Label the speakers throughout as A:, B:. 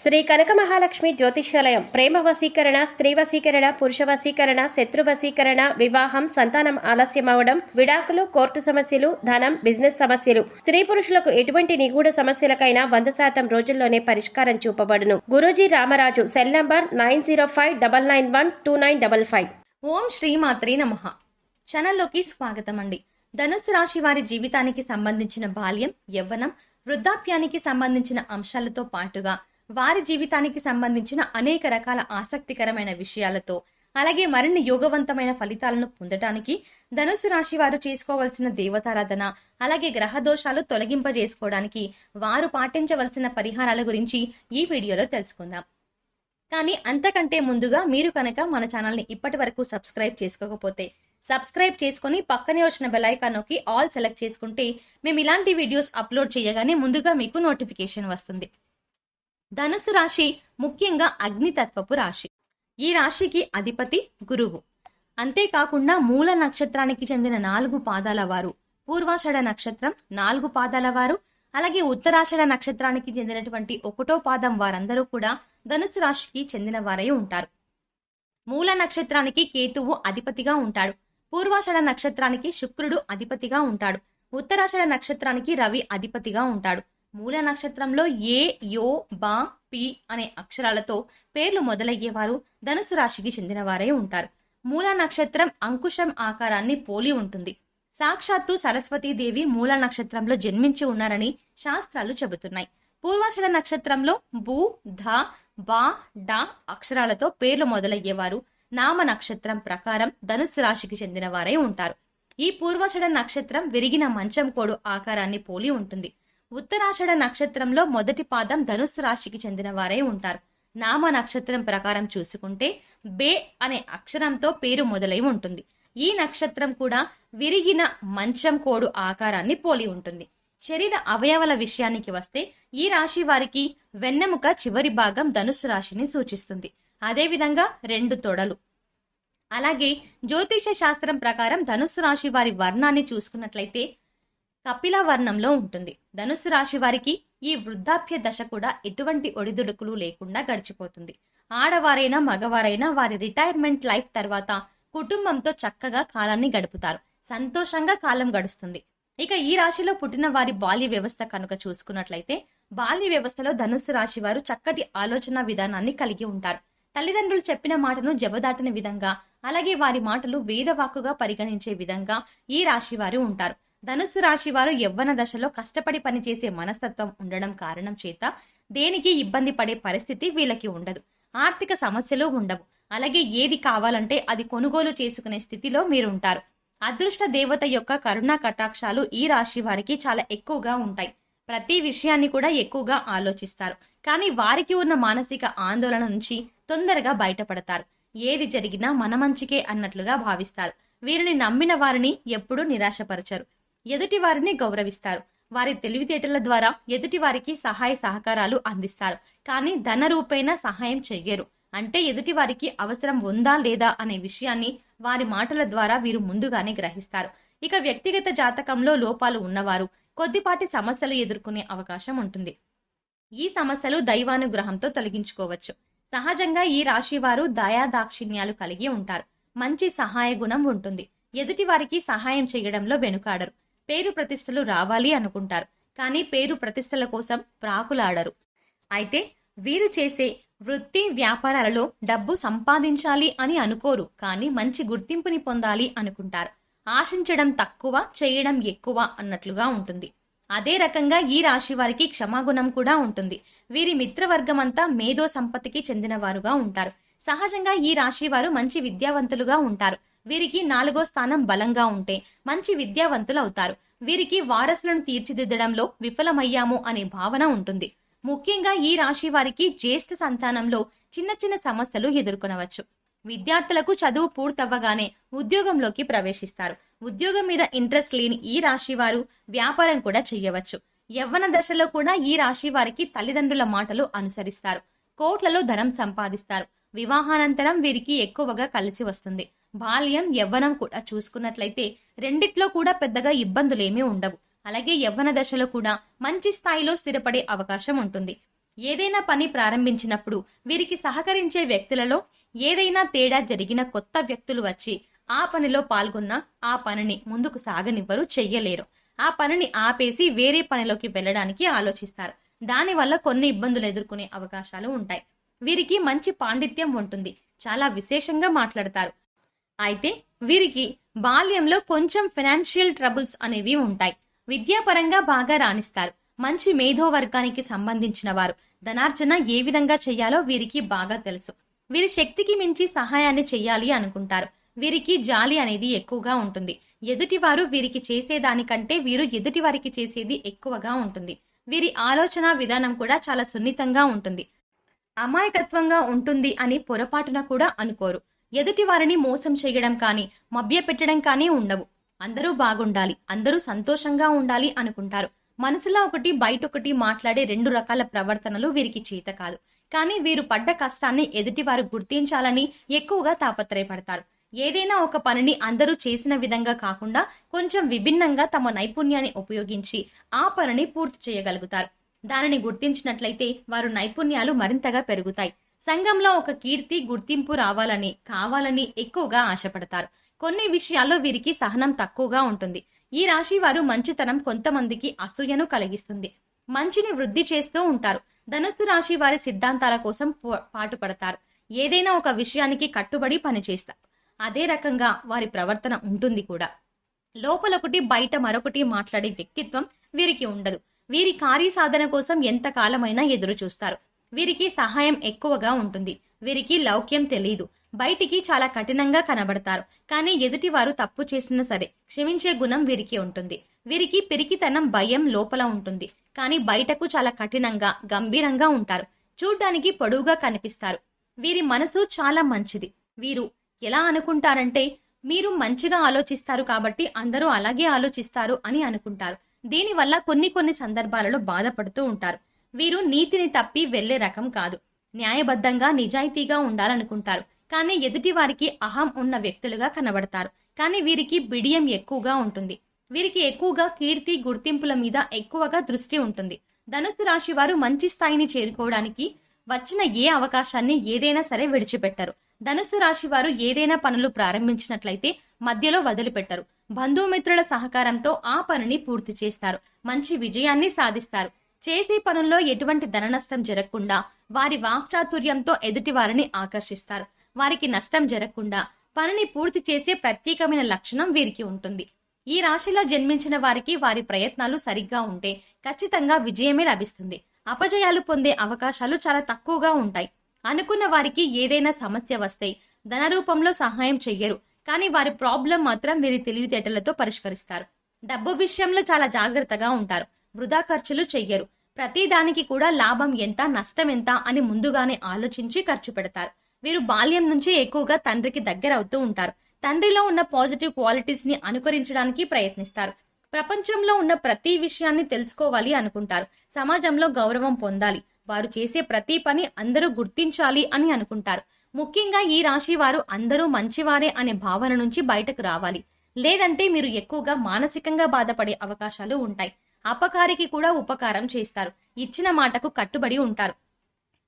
A: శ్రీ కనక మహాలక్ష్మి జ్యోతిష్యాలయం ప్రేమ వశీకరణ, స్త్రీ వశీకరణ, పురుష వశీకరణ, శత్రు వశీకరణ, వివాహం, సంతానం ఆలస్యం అవడం, విడాకులు, కోర్టు సమస్యలు, ధనం, బిజినెస్ సమస్యలు, స్త్రీ పురుషులకు ఎటువంటి నిగూఢ సమస్యలకైనా 100% రోజుల్లోనే పరిష్కారం చూపబడును. గురూజీ రామరాజు. Cell number 9059912955.
B: ఓం శ్రీమాత్రే నమః. ఛానల్లోకి స్వాగతం అండి. ధనుస్సు రాశి వారి జీవితానికి సంబంధించిన బాల్యం, యవ్వనం, వృద్ధాప్యానికి సంబంధించిన అంశాలతో పాటుగా వారి జీవితానికి సంబంధించిన అనేక రకాల ఆసక్తికరమైన విషయాలతో, అలాగే మరిన్ని యోగవంతమైన ఫలితాలను పొందడానికి ధనుస్సు రాశి వారు చేసుకోవలసిన దేవతారాధన, అలాగే గ్రహ దోషాలు తొలగింపజేసుకోవడానికి వారు పాటించవలసిన పరిహారాల గురించి ఈ వీడియోలో తెలుసుకుందాం. కానీ అంతకంటే ముందుగా మీరు కనుక మన ఛానల్ని ఇప్పటి వరకు సబ్స్క్రైబ్ చేసుకోకపోతే సబ్స్క్రైబ్ చేసుకుని పక్కనే వచ్చిన బెల్ ఐకాన్ నొక్కి ఆల్ సెలెక్ట్ చేసుకుంటే మేము ఇలాంటి వీడియోస్ అప్లోడ్ చేయగానే ముందుగా మీకు నోటిఫికేషన్ వస్తుంది. ధనుస్సు రాశి ముఖ్యంగా అగ్నితత్వపు రాశి. ఈ రాశికి అధిపతి గురువు. అంతేకాకుండా మూల నక్షత్రానికి చెందిన 4 పాదాల వారు, పూర్వాషాఢ నక్షత్రం 4 పాదాల వారు, అలాగే ఉత్తరాషాఢ నక్షత్రానికి చెందినటువంటి 1వ పాదం వారందరూ కూడా ధనుస్సు రాశికి చెందిన వారై ఉంటారు. మూల నక్షత్రానికి కేతువు అధిపతిగా ఉంటాడు. పూర్వాషాఢ నక్షత్రానికి శుక్రుడు అధిపతిగా ఉంటాడు. ఉత్తరాషాఢ నక్షత్రానికి రవి అధిపతిగా ఉంటాడు. మూల నక్షత్రంలో ఏ, యో, బా, పి అనే అక్షరాలతో పేర్లు మొదలయ్యేవారు ధనుసు రాశికి చెందిన వారే ఉంటారు. మూల నక్షత్రం అంకుశం ఆకారాన్ని పోలి ఉంటుంది. సాక్షాత్తు సరస్వతీదేవి మూల నక్షత్రంలో జన్మించి ఉన్నారని శాస్త్రాలు చెబుతున్నాయి. పూర్వాషాఢ నక్షత్రంలో బు, ధ, బా, డ అక్షరాలతో పేర్లు మొదలయ్యేవారు నామ నక్షత్రం ప్రకారం ధనుస్సు రాశికి చెందిన వారై ఉంటారు. ఈ పూర్వాషాఢ నక్షత్రం విరిగిన మంచం కోడు ఆకారాన్ని పోలి ఉంటుంది. ఉత్తరాషాఢ నక్షత్రంలో మొదటి పాదం ధనుస్సు రాశికి చెందిన వారై ఉంటారు. నామ నక్షత్రం ప్రకారం చూసుకుంటే బే అనే అక్షరంతో పేరు మొదలై ఉంటుంది. ఈ నక్షత్రం కూడా విరిగిన మంచం కోడు ఆకారాన్ని పోలి ఉంటుంది. శరీర అవయవాల విషయానికి వస్తే ఈ రాశి వారికి వెన్నెముక చివరి భాగం ధనుస్సు రాశిని సూచిస్తుంది. అదేవిధంగా 2 తొడలు. అలాగే జ్యోతిష శాస్త్రం ప్రకారం ధనుస్సు రాశి వారి వర్ణాన్ని చూసుకున్నట్లయితే కపిల వర్ణంలో ఉంటుంది. ధనుస్సు రాశి వారికి ఈ వృద్ధాప్య దశ కూడా ఎటువంటి ఒడిదుడుకులు లేకుండా గడిచిపోతుంది. ఆడవారైనా మగవారైనా వారి రిటైర్మెంట్ లైఫ్ తర్వాత కుటుంబంతో చక్కగా కాలాన్ని గడుపుతారు. సంతోషంగా కాలం గడుస్తుంది. ఇక ఈ రాశిలో పుట్టిన వారి బాల్య వ్యవస్థ కనుక చూసుకున్నట్లయితే బాల్య వ్యవస్థలో ధనుస్సు రాశి వారు చక్కటి ఆలోచన విధానాన్ని కలిగి ఉంటారు. తల్లిదండ్రులు చెప్పిన మాటను జవదాటని విధంగా, అలాగే వారి మాటలు వేదవాక్కుగా పరిగణించే విధంగా ఈ రాశి వారు ఉంటారు. ధనుస్సు రాశి వారు యవ్వన దశలో కష్టపడి పనిచేసే మనస్తత్వం ఉండడం కారణం చేత దేనికి ఇబ్బంది పడే పరిస్థితి వీళ్ళకి ఉండదు. ఆర్థిక సమస్యలు ఉండవు. అలాగే ఏది కావాలంటే అది కొనుగోలు చేసుకునే స్థితిలో మీరుంటారు. అదృష్ట దేవత యొక్క కరుణా కటాక్షాలు ఈ రాశి వారికి చాలా ఎక్కువగా ఉంటాయి. ప్రతి విషయాన్ని కూడా ఎక్కువగా ఆలోచిస్తారు. కానీ వారికి ఉన్న మానసిక ఆందోళన నుంచి తొందరగా బయటపడతారు. ఏది జరిగినా మన మంచికే అన్నట్లుగా భావిస్తారు. వీరిని నమ్మిన వారిని ఎప్పుడూ నిరాశపరచరు. ఎదుటి వారిని గౌరవిస్తారు. వారి తెలివితేటల ద్వారా ఎదుటి వారికి సహాయ సహకారాలు అందిస్తారు. కానీ ధన రూపేణ సహాయం చెయ్యరు. అంటే ఎదుటి వారికి అవసరం ఉందా లేదా అనే విషయాన్ని వారి మాటల ద్వారా వీరు ముందుగానే గ్రహిస్తారు. ఇక వ్యక్తిగత జాతకంలో లోపాలు ఉన్నవారు కొద్దిపాటి సమస్యలు ఎదుర్కొనే అవకాశం ఉంటుంది. ఈ సమస్యలు దైవానుగ్రహంతో తొలగించుకోవచ్చు. సహజంగా ఈ రాశి వారు దయాదాక్షిణ్యాలు కలిగి ఉంటారు. మంచి సహాయ గుణం ఉంటుంది. ఎదుటి వారికి సహాయం చేయడంలో వెనుకాడరు. పేరు ప్రతిష్టలు రావాలి అనుకుంటారు. కానీ పేరు ప్రతిష్టల కోసం ప్రాకులాడరు. అయితే వీరు చేసే వృత్తి వ్యాపారాలలో డబ్బు సంపాదించాలి అని అనుకోరు. కానీ మంచి గుర్తింపుని పొందాలి అనుకుంటారు. ఆశించడం తక్కువ, చేయడం ఎక్కువ అన్నట్లుగా ఉంటుంది. అదే రకంగా ఈ రాశి వారికి క్షమాగుణం కూడా ఉంటుంది. వీరి మిత్రవర్గం అంతా మేధో సంపత్తికి చెందిన వారుగా ఉంటారు. సహజంగా ఈ రాశి వారు మంచి విద్యావంతులుగా ఉంటారు. వీరికి 4వ స్థానం బలంగా ఉంటే మంచి విద్యావంతులు అవుతారు. వీరికి వారసులను తీర్చిదిద్దడంలో విఫలమయ్యాము అనే భావన ఉంటుంది. ముఖ్యంగా ఈ రాశి వారికి జ్యేష్ఠ సంతానంలో చిన్న చిన్న సమస్యలు ఎదుర్కొనవచ్చు. విద్యార్థులకు చదువు పూర్తవ్వగానే ఉద్యోగంలోకి ప్రవేశిస్తారు. ఉద్యోగం మీద ఇంట్రెస్ట్ లేని ఈ రాశి వారు వ్యాపారం కూడా చేయవచ్చు. యవ్వన దశలో కూడా ఈ రాశి వారికి తల్లిదండ్రుల మాటలు అనుసరిస్తారు. కోట్లలో ధనం సంపాదిస్తారు. వివాహానంతరం వీరికి ఎక్కువగా కలిసి వస్తుంది. బాల్యం, యవ్వనం కూడా చూసుకున్నట్లయితే రెండిట్లో కూడా పెద్దగా ఇబ్బందులేమీ ఉండవు. అలాగే యవ్వన దశలో కూడా మంచి స్థాయిలో స్థిరపడే అవకాశం ఉంటుంది. ఏదైనా పని ప్రారంభించినప్పుడు వీరికి సహకరించే వ్యక్తులలో ఏదైనా తేడా జరిగిన కొత్త వ్యక్తులు వచ్చి ఆ పనిలో పాల్గొన్నా ఆ పనిని ముందుకు సాగనివ్వరు, చెయ్యలేరు. ఆ పనిని ఆపేసి వేరే పనిలోకి వెళ్ళడానికి ఆలోచిస్తారు. దానివల్ల కొన్ని ఇబ్బందులు ఎదుర్కొనే అవకాశాలు ఉంటాయి. వీరికి మంచి పాండిత్యం ఉంటుంది, చాలా విశేషంగా మాట్లాడతారు. అయితే వీరికి బాల్యంలో కొంచెం ఫైనాన్షియల్ ట్రబుల్స్ అనేవి ఉంటాయి. విద్యాపరంగా బాగా రాణిస్తారు. మంచి మేధో వర్గానికి సంబంధించిన వారు. ధనార్జన ఏ విధంగా చెయ్యాలో వీరికి బాగా తెలుసు. వీరి శక్తికి మించి సహాయాన్ని చెయ్యాలి అనుకుంటారు. వీరికి జాలి అనేది ఎక్కువగా ఉంటుంది. ఎదుటివారు వీరికి చేసేదానికంటే వీరు ఎదుటి వారికి చేసేది ఎక్కువగా ఉంటుంది. వీరి ఆలోచన విధానం కూడా చాలా సున్నితంగా ఉంటుంది. అమాయకత్వంగా ఉంటుంది అని పొరపాటున కూడా అనుకోరు. ఎదుటి వారిని మోసం చేయడం కానీ మభ్యపెట్టడం కానీ ఉండవు. అందరూ బాగుండాలి, అందరూ సంతోషంగా ఉండాలి అనుకుంటారు. మనసులో ఒకటి బయటొకటి మాట్లాడే రెండు రకాల ప్రవర్తనలు వీరికి చేత కాదు. కానీ వీరు పడ్డ కష్టాన్ని ఎదుటివారు గుర్తించాలని ఎక్కువగా తాపత్రయపడతారు. ఏదైనా ఒక పనిని అందరూ చేసిన విధంగా కాకుండా కొంచెం విభిన్నంగా తమ నైపుణ్యాన్ని ఉపయోగించి ఆ పనిని పూర్తి చేయగలుగుతారు. దానిని గుర్తించినట్లయితే వారు నైపుణ్యాలు మరింతగా పెరుగుతాయి. సంఘంలో ఒక కీర్తి, గుర్తింపు రావాలని కావాలని ఎక్కువగా ఆశపడతారు. కొన్ని విషయాల్లో వీరికి సహనం తక్కువగా ఉంటుంది. ఈ రాశి వారు మంచితనం కొంతమందికి అసూయను కలిగిస్తుంది. మంచిని వృద్ధి చేస్తూ ఉంటారు. ధనుస్సు రాశి వారి సిద్ధాంతాల కోసం పాటుపడతారు. ఏదైనా ఒక విషయానికి కట్టుబడి పనిచేస్తారు. అదే రకంగా వారి ప్రవర్తన ఉంటుంది కూడా. లోపలొకటి బయట మరొకటి మాట్లాడే వ్యక్తిత్వం వీరికి ఉండదు. వీరి కార్యసాధన కోసం ఎంత కాలమైనా ఎదురు చూస్తారు. వీరికి సహాయం ఎక్కువగా ఉంటుంది. వీరికి లౌక్యం తెలీదు. బయటికి చాలా కఠినంగా కనబడతారు. కానీ ఎదుటివారు తప్పు చేసినా సరే క్షమించే గుణం వీరికి ఉంటుంది. వీరికి పిరికితనం, భయం లోపల ఉంటుంది. కానీ బయటకు చాలా కఠినంగా, గంభీరంగా ఉంటారు. చూడ్డానికి పొడవుగా కనిపిస్తారు. వీరి మనసు చాలా మంచిది. వీరు ఎలా అనుకుంటారంటే మీరు మంచిగా ఆలోచిస్తారు కాబట్టి అందరూ అలాగే ఆలోచిస్తారు అని అనుకుంటారు. దీనివల్ల కొన్ని సందర్భాలలో బాధపడుతూ ఉంటారు. వీరు నీతిని తప్పి వెళ్లే రకం కాదు. న్యాయబద్ధంగా, నిజాయితీగా ఉండాలనుకుంటారు. కానీ ఎదుటి వారికి అహం ఉన్న వ్యక్తులుగా కనబడతారు. కానీ వీరికి బిడియం ఎక్కువగా ఉంటుంది. వీరికి ఎక్కువగా కీర్తి, గుర్తింపుల మీద ఎక్కువగా దృష్టి ఉంటుంది. ధనుస్సు రాశి వారు మంచి స్థాయిని చేరుకోవడానికి వచ్చిన ఏ అవకాశాన్ని ఏదైనా సరే విడిచిపెట్టరు. ధనుస్సు రాశి వారు ఏదైనా పనులు ప్రారంభించినట్లయితే మధ్యలో వదిలిపెట్టరు. బంధుమిత్రుల సహకారంతో ఆ పనిని పూర్తి చేస్తారు. మంచి విజయాన్ని సాధిస్తారు. చేసే పనుల్లో ఎటువంటి ధన నష్టం జరగకుండా వారి వాక్చాతుర్యంతో ఎదుటి వారిని ఆకర్షిస్తారు. వారికి నష్టం జరగకుండా పనిని పూర్తి చేసే ప్రత్యేకమైన లక్షణం వీరికి ఉంటుంది. ఈ రాశిలో జన్మించిన వారికి వారి ప్రయత్నాలు సరిగ్గా ఉంటే ఖచ్చితంగా విజయమే లభిస్తుంది. అపజయాలు పొందే అవకాశాలు చాలా తక్కువగా ఉంటాయి. అనుకున్న వారికి ఏదైనా సమస్య వస్తే ధన రూపంలో సహాయం చెయ్యరు. కానీ వారి ప్రాబ్లం మాత్రం వీరి తెలివితేటలతో పరిష్కరిస్తారు. డబ్బు విషయంలో చాలా జాగ్రత్తగా ఉంటారు. వృధా ఖర్చులు చెయ్యరు. ప్రతి దానికి కూడా లాభం ఎంత, నష్టం ఎంత అని ముందుగానే ఆలోచించి ఖర్చు పెడతారు. వీరు బాల్యం నుంచి ఎక్కువగా తండ్రికి దగ్గర అవుతూ ఉంటారు. తండ్రిలో ఉన్న పాజిటివ్ క్వాలిటీస్ ని అనుకరించడానికి ప్రయత్నిస్తారు. ప్రపంచంలో ఉన్న ప్రతి విషయాన్ని తెలుసుకోవాలి అనుకుంటారు. సమాజంలో గౌరవం పొందాలి. వారు చేసే ప్రతి పని అందరూ గుర్తించాలి అని అనుకుంటారు. ముఖ్యంగా ఈ రాశి వారు అందరూ మంచివారే అనే భావన నుంచి బయటకు రావాలి. లేదంటే మీరు ఎక్కువగా మానసికంగా బాధపడే అవకాశాలు ఉంటాయి. అపకారికి కూడా ఉపకారం చేస్తారు. ఇచ్చిన మాటకు కట్టుబడి ఉంటారు.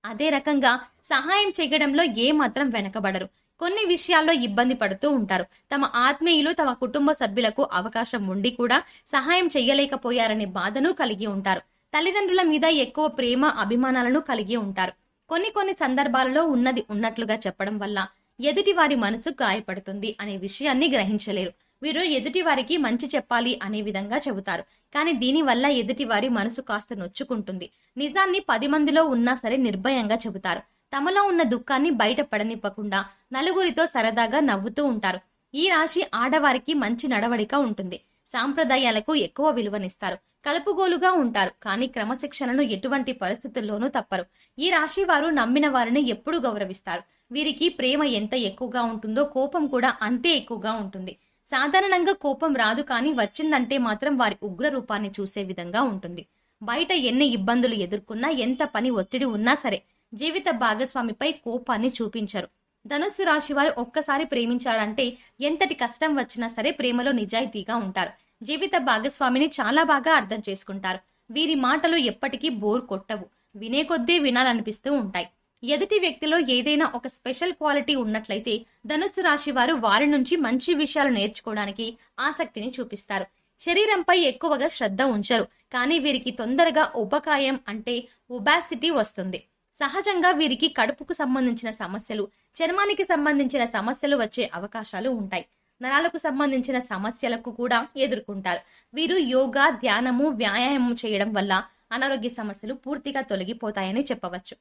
B: అదే రకంగా సహాయం చేయడంలో ఏ మాత్రం వెనకబడరు. కొన్ని విషయాల్లో ఇబ్బంది పడుతూ ఉంటారు. తమ ఆత్మీయులు, తమ కుటుంబ సభ్యులకు అవకాశం ఉండి కూడా సహాయం చెయ్యలేకపోయారనే బాధను కలిగి ఉంటారు. తల్లిదండ్రుల మీద ఎక్కువ ప్రేమ, అభిమానాలను కలిగి ఉంటారు. కొన్ని సందర్భాలలో ఉన్నది ఉన్నట్లుగా చెప్పడం వల్ల ఎదుటి వారి మనసు గాయపడుతుంది అనే విషయాన్ని గ్రహించలేరు. వీరు ఎదుటి వారికి మంచి చెప్పాలి అనే విధంగా చెబుతారు. కానీ దీనివల్ల ఎదుటి వారి మనసు కాస్త నొచ్చుకుంటుంది. నిజాన్ని 10 మందిలో ఉన్నా సరే నిర్భయంగా చెబుతారు. తమలో ఉన్న దుఃఖాన్ని బయట పడనివ్వకుండా నలుగురితో సరదాగా నవ్వుతూ ఉంటారు. ఈ రాశి ఆడవారికి మంచి నడవడిక ఉంటుంది. సాంప్రదాయాలకు ఎక్కువ విలువనిస్తారు. కలుపుగోలుగా ఉంటారు. కానీ క్రమశిక్షణను ఎటువంటి పరిస్థితుల్లోనూ తప్పరు. ఈ రాశి వారు నమ్మిన వారిని ఎప్పుడూ గౌరవిస్తారు. వీరికి ప్రేమ ఎంత ఎక్కువగా ఉంటుందో కోపం కూడా అంతే ఎక్కువగా ఉంటుంది. సాధారణంగా కోపం రాదు, కానీ వచ్చిందంటే మాత్రం వారి ఉగ్ర రూపాన్ని చూసే విధంగా ఉంటుంది. బయట ఎన్ని ఇబ్బందులు ఎదుర్కొన్నా, ఎంత పని ఒత్తిడి ఉన్నా సరే జీవిత భాగస్వామిపై కోపాన్ని చూపించరు. ధనుస్సు రాశి వారు ఒక్కసారి ప్రేమించారంటే ఎంతటి కష్టం వచ్చినా సరే ప్రేమలో నిజాయితీగా ఉంటారు. జీవిత భాగస్వామిని చాలా బాగా అర్థం చేసుకుంటారు. వీరి మాటలు ఎప్పటికీ బోర్ కొట్టవు. వినే కొద్దీ వినాలనిపిస్తూ ఉంటాయి. ఎదుటి వ్యక్తిలో ఏదైనా ఒక స్పెషల్ క్వాలిటీ ఉన్నట్లయితే ధనుస్సు రాశి వారు వారి నుంచి మంచి విషయాలు నేర్చుకోవడానికి ఆసక్తిని చూపిస్తారు. శరీరంపై ఎక్కువగా శ్రద్ధ ఉంచరు, కానీ వీరికి తొందరగా ఉపకాయం అంటే ఒబాసిటీ వస్తుంది. సహజంగా వీరికి కడుపుకు సంబంధించిన సమస్యలు, చర్మానికి సంబంధించిన సమస్యలు వచ్చే అవకాశాలు ఉంటాయి. నరాలకు సంబంధించిన సమస్యలకు కూడా ఎదుర్కొంటారు. వీరు యోగా, ధ్యానము, వ్యాయామం చేయడం వల్ల అనారోగ్య సమస్యలు పూర్తిగా తొలగిపోతాయని చెప్పవచ్చు.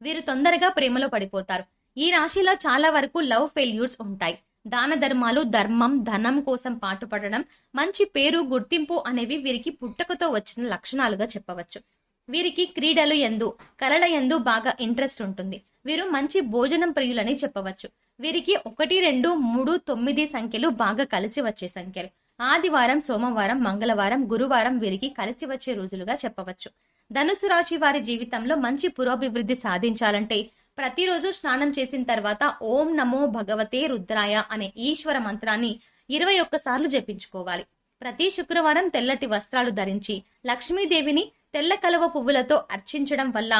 B: వీరు తొందరగా ప్రేమలో పడిపోతారు. ఈ రాశిలో చాలా వరకు లవ్ ఫెయిల్యూర్స్ ఉంటాయి. దాన ధర్మాలు, ధర్మం, ధనం కోసం పాటుపడడం, మంచి పేరు, గుర్తింపు అనేవి వీరికి పుట్టుకతో వచ్చిన లక్షణాలుగా చెప్పవచ్చు. వీరికి క్రీడలు యందు, కళల యందు బాగా ఇంట్రెస్ట్ ఉంటుంది. వీరు మంచి భోజనం ప్రియులని చెప్పవచ్చు. వీరికి 1, 2, 3, 9 సంఖ్యలు బాగా కలిసి వచ్చే సంఖ్యలు. ఆదివారం, సోమవారం, మంగళవారం, గురువారం వీరికి కలిసి వచ్చే రోజులుగా చెప్పవచ్చు. ధనుసు రాశి వారి జీవితంలో మంచి పురోభివృద్ధి సాధించాలంటే ప్రతిరోజు స్నానం చేసిన తర్వాత ఓం నమో భగవతే రుద్రాయ అనే ఈశ్వర మంత్రాన్ని 21 సార్లు జపించుకోవాలి. ప్రతి శుక్రవారం తెల్లటి వస్త్రాలు ధరించి లక్ష్మీదేవిని తెల్ల కలువ పువ్వులతో అర్చించడం వల్ల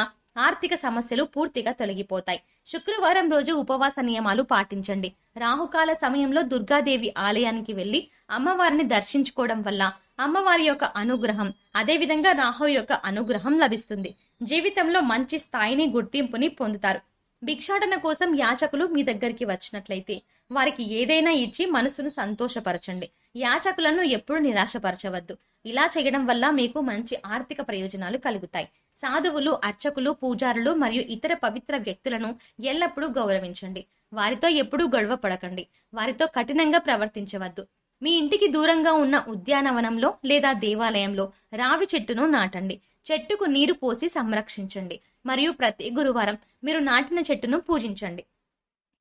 B: ఆర్థిక సమస్యలు పూర్తిగా తొలగిపోతాయి. శుక్రవారం రోజు ఉపవాస నియమాలు పాటించండి. రాహుకాల సమయంలో దుర్గాదేవి ఆలయానికి వెళ్లి అమ్మవారిని దర్శించుకోవడం వల్ల అమ్మవారి యొక్క అనుగ్రహం, అదేవిధంగా రాహు యొక్క అనుగ్రహం లభిస్తుంది. జీవితంలో మంచి స్థాయిని, గుర్తింపుని పొందుతారు. భిక్షాటన కోసం యాచకులు మీ దగ్గరికి వచ్చినట్లయితే వారికి ఏదైనా ఇచ్చి మనసును సంతోషపరచండి. యాచకులను ఎప్పుడు నిరాశపరచవద్దు. ఇలా చేయడం వల్ల మీకు మంచి ఆర్థిక ప్రయోజనాలు కలుగుతాయి. సాధువులు, అర్చకులు, పూజారులు మరియు ఇతర పవిత్ర వ్యక్తులను ఎల్లప్పుడూ గౌరవించండి. వారితో ఎప్పుడూ గొడవ పడకండి. వారితో కఠినంగా ప్రవర్తించవద్దు. మీ ఇంటికి దూరంగా ఉన్న ఉద్యానవనంలో లేదా దేవాలయంలో రావి చెట్టును నాటండి. చెట్టుకు నీరు పోసి సంరక్షించండి. మరియు ప్రతి గురువారం మీరు నాటిన చెట్టును పూజించండి.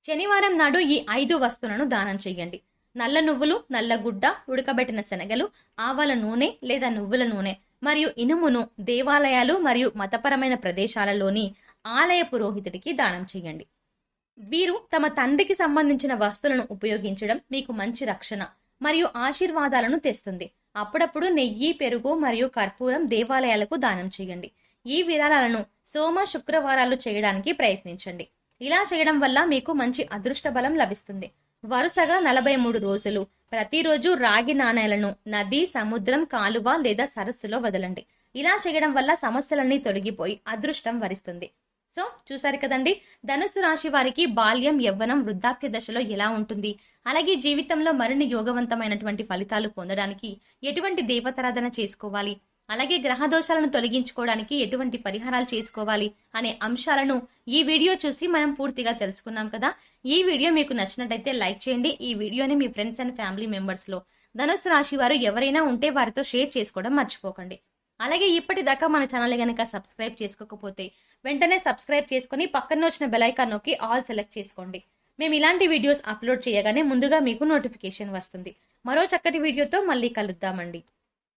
B: శనివారం నాడు ఈ 5 వస్తువులను దానం చెయ్యండి. నల్ల నువ్వులు, నల్ల గుడ్డ, ఉడకబెట్టిన శనగలు, ఆవాల నూనె లేదా నువ్వుల నూనె మరియు ఇనుమును దేవాలయాలు మరియు మతపరమైన ప్రదేశాలలోని ఆలయ పురోహితుడికి దానం చెయ్యండి. వీరు తమ తండ్రికి సంబంధించిన వస్తువులను ఉపయోగించడం మీకు మంచి రక్షణ మరియు ఆశీర్వాదాలను తెస్తుంది. అప్పుడప్పుడు నెయ్యి, పెరుగు మరియు కర్పూరం దేవాలయాలకు దానం చేయండి. ఈ విరాళాలను సోమ, శుక్రవారాలు చేయడానికి ప్రయత్నించండి. ఇలా చేయడం వల్ల మీకు మంచి అదృష్ట బలం లభిస్తుంది. వరుసగా 43 రోజులు ప్రతిరోజు రాగి నాణేలను నది, సముద్రం, కాలువ లేదా సరస్సులో వదలండి. ఇలా చేయడం వల్ల సమస్యలన్నీ తొలగిపోయి అదృష్టం వరిస్తుంది. సో చూసారు కదండి, ధనుసు రాశి వారికి బాల్యం, యవ్వనం, వృద్ధాప్య దశలో ఎలా ఉంటుంది, అలాగే జీవితంలో మరిన్ని యోగవంతమైనటువంటి ఫలితాలు పొందడానికి ఎటువంటి దేవతారాధన చేసుకోవాలి, అలాగే గ్రహ దోషాలను తొలగించుకోవడానికి ఎటువంటి పరిహారాలు చేసుకోవాలి అనే అంశాలను ఈ వీడియో చూసి మనం పూర్తిగా తెలుసుకున్నాం కదా. ఈ వీడియో మీకు నచ్చినట్టయితే లైక్ చేయండి. ఈ వీడియోని మీ ఫ్రెండ్స్ అండ్ ఫ్యామిలీ మెంబర్స్ లో ధనుసు రాశి వారు ఎవరైనా ఉంటే వారితో షేర్ చేసుకోవడం మర్చిపోకండి. అలాగే ఇప్పటిదాకా మన ఛానల్ గనక సబ్స్క్రైబ్ చేసుకోకపోతే వెంటనే సబ్స్క్రైబ్ చేసుకుని పక్కన వచ్చిన బెల్ ఐకాన్ నొక్కి ఆల్ సెలెక్ట్ చేసుకోండి. మేము ఇలాంటి వీడియోస్ అప్లోడ్ చేయగానే ముందుగా మీకు నోటిఫికేషన్ వస్తుంది. మరో చక్కటి వీడియోతో మళ్ళీ కలుద్దామండి.